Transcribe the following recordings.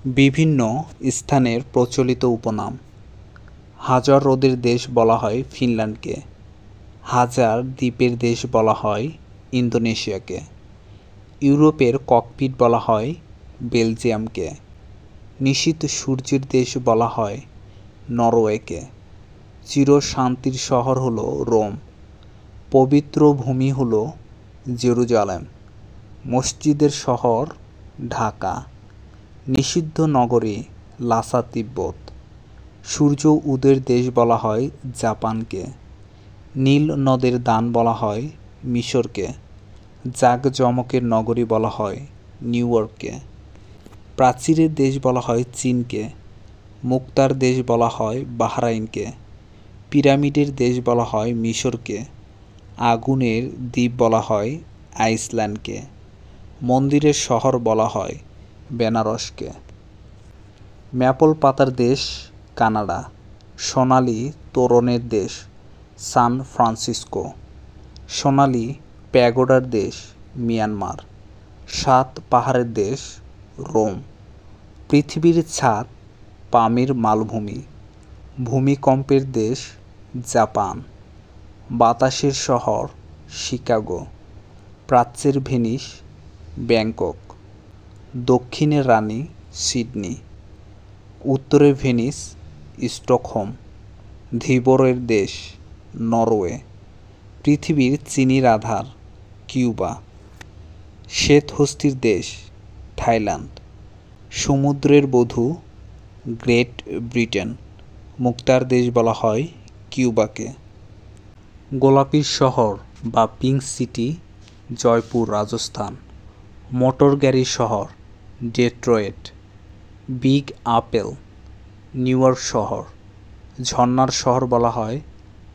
বিভিন্ন স্থানের প্রচলিত উপনাম: হাজার হ্রদের দেশ বলা হয় ফিনল্যান্ডকে, হাজার দ্বীপের দেশ বলা হয় ইন্দোনেশিয়াকে, ইউরোপের ককপিট বলা হয় বেলজিয়ামকে, নিশীথ সূর্যের দেশ বলা হয় নরওয়েকে, চিরশান্তির শহর হলো রোম, পবিত্র ভূমি হলো জেরুজালেম, মসজিদের শহর ঢাকা, নিষিদ্ধ নগরী লাসা তিব্বত, সূর্য উদয়ের দেশ বলা হয় জাপানকে, নীল নদের দান বলা হয় মিশরকে, জাঁকজমকের নগরী বলা হয় নিউ ইয়র্ককে, প্রাচীরের দেশ বলা হয় চীনকে, মুক্তার দেশ বলা হয় বাহরাইনকে, পিরামিডের দেশ বলা হয় মিশরকে, আগুনের দ্বীপ বলা হয় আইসল্যান্ডকে, মন্দিরের শহর বলা হয় বেনারসকে, ম্যাপল পাতার দেশ কানাডা, সোনালি তোরণের দেশ সান ফ্রান্সিসকো, সোনালি প্যাগোডার দেশ মিয়ানমার, সাত পাহাড়ের দেশ রোম, পৃথিবীর ছাদ পামির মালভূমি, ভূমিকম্পের দেশ জাপান, বাতাসের শহর শিকাগো, প্রাচ্যের ভেনিস ব্যাংকক, দক্ষিণের রানী সিডনি, উত্তরের ভেনিস স্টকহোম, ধীবরের দেশ নরওয়ে, পৃথিবীর চিনির আধার কিউবা, শ্বেতহস্তির দেশ থাইল্যান্ড, সমুদ্রের বধূ গ্রেট ব্রিটেন, মুক্তার দেশ বলা হয় কিউবাকে, গোলাপির শহর বা pink city Jaipur Rajasthan, motor গাড়ির শহর Detroit, big apple new York শহর, ঝর্ণার শহর বলা হয়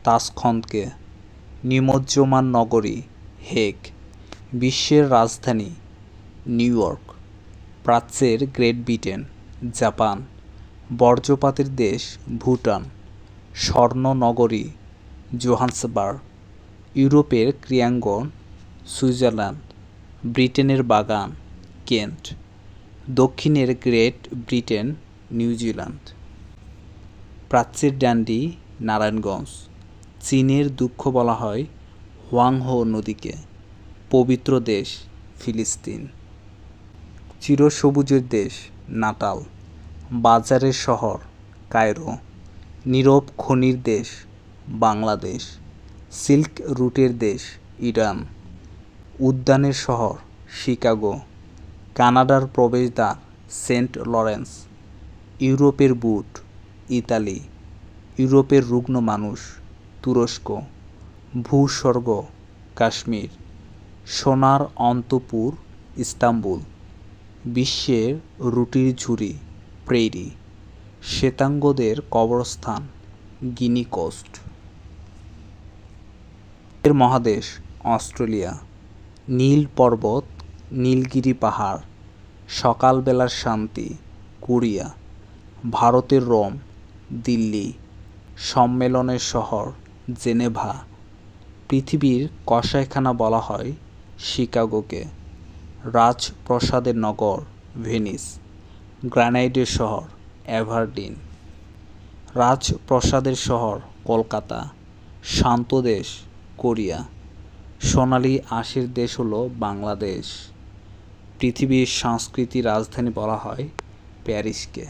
তাশখন্দকে, নিমজ্জমান নগরী হেগ, বিশ্বের রাজধানী নিউ ইয়র্ক, প্রাচ্যের গ্রেট ব্রিটেন জাপান, বর্জ্যপাতের দেশ ভুটান, স্বর্ণ নগরী জোহান্সবার্গ, ইউরোপের ক্রীড়াঙ্গন সুইজারল্যান্ড, ব্রিটেনের বাগান কেন্ট, দক্ষিণের গ্রেট ব্রিটেন নিউজিল্যান্ড, প্রাচ্যের ডান্ডি নারায়ণগঞ্জ, চীনের দুঃখ বলা হয় হোয়াংহো নদীকে, পবিত্র দেশ ফিলিস্তিন, চিরসবুজের দেশ নাটাল, বাজারের শহর কায়রো, নীরব খনির দেশ বাংলাদেশ, সিল্ক রুটের দেশ ইরান, উদ্যানের শহর শিকাগো, কানাডার প্রবেশদ্বার সেন্ট লরেন্স, ইউরোপের বুট ইতালি, ইউরোপের রুগ্ন মানুষ তুরস্ক, ভূস্বর্গ কাশ্মীর, সোনার অন্তপুর ইস্তাম্বুল, বিশ্বের রুটির ঝুড়ি প্রেরি, শ্বেতাঙ্গদের কবরস্থান গিনি কোস্ট, এর মহাদেশ অস্ট্রেলিয়া, নীল পর্বত নীলগিরি পাহাড়, সকালবেলার শান্তি কোরিয়া, ভারতের রোম দিল্লি, সম্মেলনের শহর জেনেভা, পৃথিবীর কসাইখানা বলা হয় শিকাগোকে, রাজপ্রাসাদের নগর ভেনিস, গ্রানাইটের শহর অ্যাভারডিন, রাজপ্রাসাদের শহর কলকাতা, শান্ত দেশ কোরিয়া, সোনালি আঁশের দেশ হলো বাংলাদেশ, পৃথিবীর সংস্কৃতি রাজধানী বলা হয় প্যারিসকে।